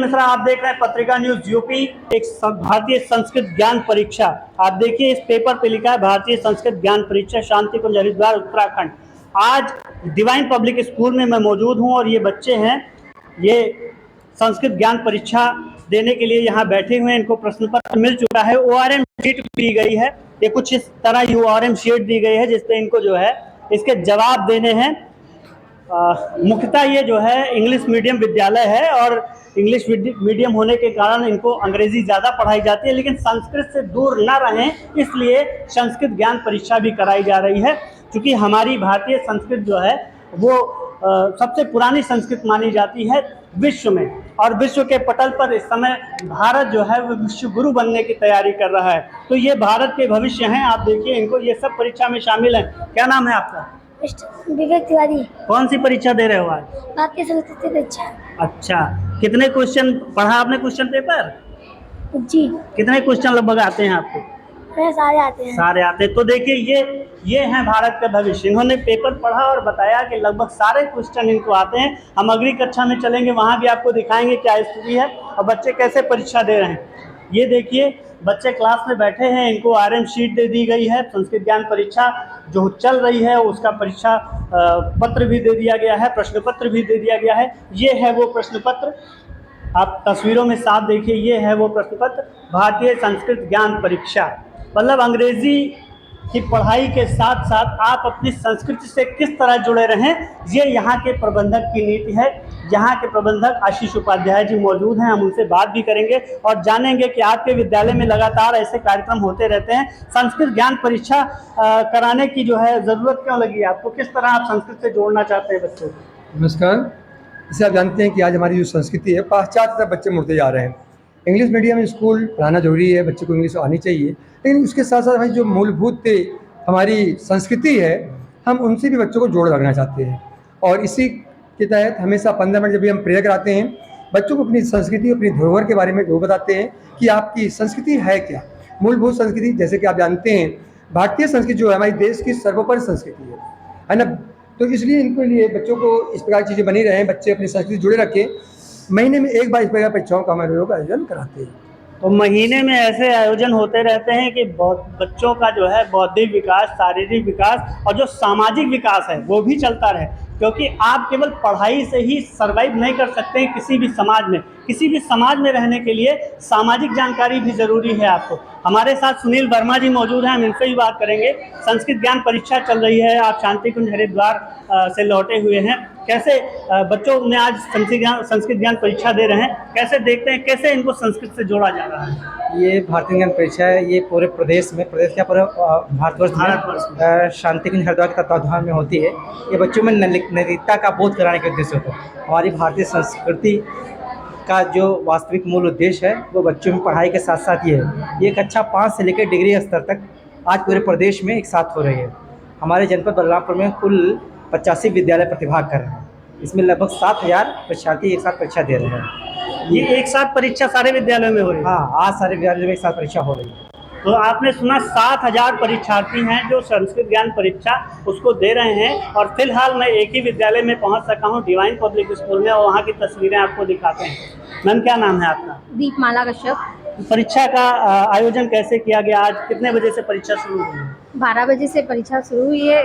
मिश्रा, आप देख रहे हैं पत्रिका न्यूज यूपी। एक भारतीय संस्कृत ज्ञान परीक्षा, आप देखिए इस पेपर पे लिखा है भारतीय संस्कृत ज्ञान परीक्षा शांति कुंज हरिद्वार उत्तराखंड। आज डिवाइन पब्लिक स्कूल में मैं मौजूद हूं और ये बच्चे हैं, ये संस्कृत ज्ञान परीक्षा देने के लिए यहाँ बैठे हुए हैं। इनको प्रश्न पत्र मिल चुका है, ORM शीट दी गई है। ये कुछ इस तरह ORM शीट दी गई है जिसपे इनको जो है इसके जवाब देने हैं। मुख्यतः ये जो है इंग्लिश मीडियम विद्यालय है और इंग्लिश मीडियम होने के कारण इनको अंग्रेजी ज़्यादा पढ़ाई जाती है, लेकिन संस्कृत से दूर न रहें इसलिए संस्कृत ज्ञान परीक्षा भी कराई जा रही है। क्योंकि हमारी भारतीय संस्कृत जो है वो सबसे पुरानी संस्कृत मानी जाती है विश्व में, और विश्व के पटल पर इस समय भारत जो है वो विश्व गुरु बनने की तैयारी कर रहा है। तो ये भारत के भविष्य हैं। आप देखिए इनको, ये सब परीक्षा में शामिल हैं। क्या नाम है आपका? विवेक तिवारी। कौन सी परीक्षा दे रहे हो आज? भारतीय संस्कृत परीक्षा। अच्छा, कितने क्वेश्चन पढ़ा आपने क्वेश्चन पेपर? जी। कितने क्वेश्चन लगभग आते हैं आपको? सारे आते हैं। सारे आते हैं। तो देखिए ये हैं भारत का भविष्य। इन्होंने पेपर पढ़ा और बताया कि लगभग सारे क्वेश्चन इनको आते हैं। हम अगली कक्षा में चलेंगे, वहाँ भी आपको दिखाएंगे क्या स्थिति है और बच्चे कैसे परीक्षा दे रहे हैं। ये देखिए बच्चे क्लास में बैठे हैं, इनको ORM शीट दे दी गई है। संस्कृत ज्ञान परीक्षा जो चल रही है उसका परीक्षा पत्र भी दे दिया गया है, प्रश्न पत्र भी दे दिया गया है। ये है वो प्रश्न पत्र, आप तस्वीरों में साफ देखिए, ये है वो प्रश्न पत्र भारतीय संस्कृत ज्ञान परीक्षा। मतलब अंग्रेजी की पढ़ाई के साथ साथ आप अपनी संस्कृति से किस तरह जुड़े रहें, ये यहाँ के प्रबंधक की नीति है। यहाँ के प्रबंधक आशीष उपाध्याय जी मौजूद हैं, हम उनसे बात भी करेंगे और जानेंगे कि आपके विद्यालय में लगातार ऐसे कार्यक्रम होते रहते हैं। संस्कृत ज्ञान परीक्षा कराने की जो है ज़रूरत क्यों लगी आपको? किस तरह आप संस्कृत से जोड़ना चाहते हैं बच्चों को? नमस्कार। जैसे आप जानते हैं कि आज हमारी जो संस्कृति है पाश्चात्य तरफ बच्चे मुड़ते जा रहे हैं। इंग्लिश मीडियम स्कूल पढ़ाना जरूरी है, बच्चे को इंग्लिश आनी चाहिए, लेकिन उसके साथ साथ हमारी जो मूलभूत हमारी संस्कृति है हम उनसे भी बच्चों को जोड़ रखना चाहते हैं। और इसी के तहत हमेशा 15 मिनट जब भी हम प्रेयर कराते हैं बच्चों को अपनी संस्कृति, अपनी धरोहर के बारे में जो बताते हैं कि आपकी संस्कृति है क्या, मूलभूत संस्कृति। जैसे कि आप जानते हैं भारतीय संस्कृति जो है हमारी देश की सर्वोपरि संस्कृति है ना। तो इसलिए इनके लिए बच्चों को इस प्रकार चीज़ें बनी रहें, बच्चे अपनी संस्कृति जुड़े रखें। महीने में एक बार इस प्रकार परीक्षाओं का हमारे लोग आयोजन कराते हैं। तो महीने में ऐसे आयोजन होते रहते हैं कि बच्चों का जो है बौद्धिक विकास, शारीरिक विकास और जो सामाजिक विकास है वो भी चलता रहे। क्योंकि आप केवल पढ़ाई से ही सर्वाइव नहीं कर सकते हैं किसी भी समाज में। किसी भी समाज में रहने के लिए सामाजिक जानकारी भी ज़रूरी है आपको। हमारे साथ सुनील वर्मा जी मौजूद हैं, हम इनसे भी बात करेंगे। संस्कृत ज्ञान परीक्षा चल रही है, आप शांति कुंज हरिद्वार से लौटे हुए हैं। कैसे बच्चों में आज संस्कृत ज्ञान परीक्षा दे रहे हैं, कैसे देखते हैं, कैसे इनको संस्कृत से जोड़ा जा रहा है? ये भारतीय ज्ञान परीक्षा है, ये पूरे प्रदेश में, प्रदेश क्या पूरे भारतवर्ष में शांति कुंज हरिद्वार के तत्वाधान में होती है। ये बच्चों में नैतिकता का बोध कराने के उद्देश्य होता है। हमारी भारतीय संस्कृति का जो वास्तविक मूल उद्देश्य है वो बच्चों में पढ़ाई के साथ साथ ये है। ये कक्षा 5 से लेकर डिग्री स्तर तक आज पूरे प्रदेश में एक साथ हो रही है। हमारे जनपद बलरामपुर में कुल 85 विद्यालय प्रतिभाग कर रहे हैं। इसमें लगभग 7000 परीक्षार्थी एक साथ परीक्षा दे रहे हैं। ये एक साथ परीक्षा सारे विद्यालयों में हो रही है? हाँ, आज सारे विद्यालयों में एक साथ परीक्षा हो रही है। तो आपने सुना 7000 परीक्षार्थी हैं जो संस्कृत ज्ञान परीक्षा उसको दे रहे हैं। और फिलहाल मैं एक ही विद्यालय में पहुंच सका हूं, डिवाइन पब्लिक स्कूल में, और वहां की तस्वीरें आपको दिखाते हैं। मैम, क्या नाम है आपका? दीपमाला कश्यप। परीक्षा का आयोजन कैसे किया गया? आज कितने बजे से परीक्षा शुरू हुई? 12 बजे से परीक्षा शुरू हुई है,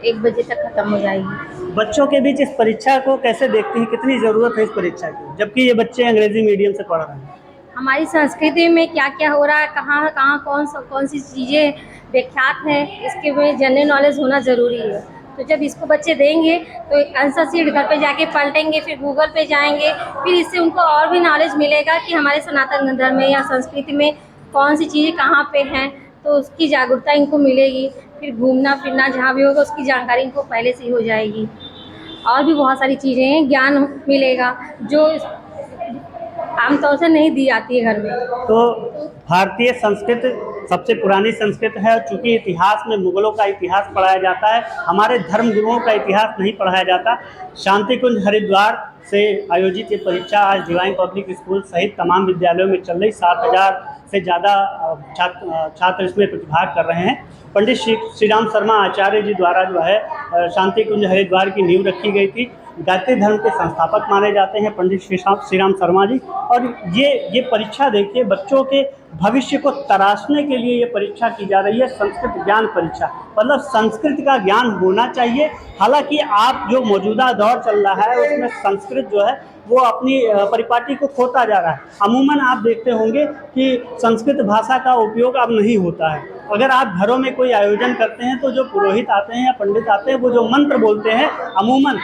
1 बजे तक खत्म हो जाएगी। बच्चों के बीच इस परीक्षा को कैसे देखती हैं, कितनी ज़रूरत है इस परीक्षा की, जबकि ये बच्चे अंग्रेजी मीडियम से पढ़ रहे हैं? हमारी संस्कृति में क्या क्या हो रहा है, कहाँ कहाँ कौन सी चीज़ें विख्यात हैं, इसके में जनरल नॉलेज होना ज़रूरी है। तो जब इसको बच्चे देंगे तो आंसर शीट घर पे जाके पलटेंगे, फिर गूगल पे जाएंगे, फिर इससे उनको और भी नॉलेज मिलेगा कि हमारे सनातन धर्म में या संस्कृति में कौन सी चीज़ें कहाँ पे हैं, तो उसकी जागरूकता इनको मिलेगी। फिर घूमना फिरना जहाँ भी होगा उसकी जानकारी इनको पहले से ही हो जाएगी। और भी बहुत सारी चीज़ें हैं, ज्ञान मिलेगा जो आमतौर से नहीं दी जाती है घर में। तो भारतीय संस्कृत सबसे पुरानी संस्कृत है, और चूँकि इतिहास में मुगलों का इतिहास पढ़ाया जाता है, हमारे धर्म गुरुओं का इतिहास नहीं पढ़ाया जाता। शांति कुंज हरिद्वार से आयोजित ये परीक्षा आज डिवाइन पब्लिक स्कूल सहित तमाम विद्यालयों में चल रही। 7000 से ज़्यादा छात्र इसमें प्रतिभाग कर रहे हैं। पंडित श्री राम शर्मा आचार्य जी द्वारा जो है शांति कुंज हरिद्वार की नींव रखी गई थी। गायत्री धर्म के संस्थापक माने जाते हैं पंडित श्री राम शर्मा जी। और ये परीक्षा देखिए, बच्चों के भविष्य को तराशने के लिए ये परीक्षा की जा रही है, संस्कृत ज्ञान परीक्षा। मतलब संस्कृत का ज्ञान होना चाहिए। हालांकि आप जो मौजूदा दौर चल रहा है उसमें संस्कृत जो है वो अपनी परिपाटी को खोता जा रहा है। अमूमन आप देखते होंगे कि संस्कृत भाषा का उपयोग अब नहीं होता है। अगर आप घरों में कोई आयोजन करते हैं तो जो पुरोहित आते हैं या पंडित आते हैं वो जो मंत्र बोलते हैं, अमूमन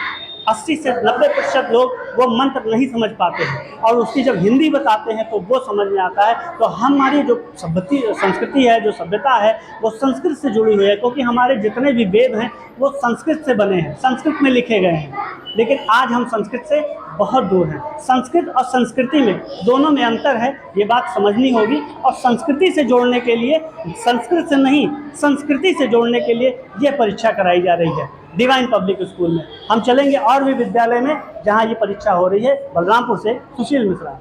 80 से 90% लोग वो मंत्र नहीं समझ पाते हैं, और उसकी जब हिंदी बताते हैं तो वो समझ में आता है। तो हमारी जो संस्कृति है, जो सभ्यता है, वो संस्कृत से जुड़ी हुई है, क्योंकि हमारे जितने भी वेद हैं वो संस्कृत से बने हैं, संस्कृत में लिखे गए हैं। लेकिन आज हम संस्कृत से बहुत दूर हैं। संस्कृत और संस्कृति में दोनों में अंतर है, ये बात समझनी होगी। और संस्कृति से जोड़ने के लिए, संस्कृत से नहीं संस्कृति से जोड़ने के लिए ये परीक्षा कराई जा रही है डिवाइन पब्लिक स्कूल में। हम चलेंगे और भी विद्यालय में जहाँ ये परीक्षा हो रही है। बलरामपुर से सुशील मिश्रा।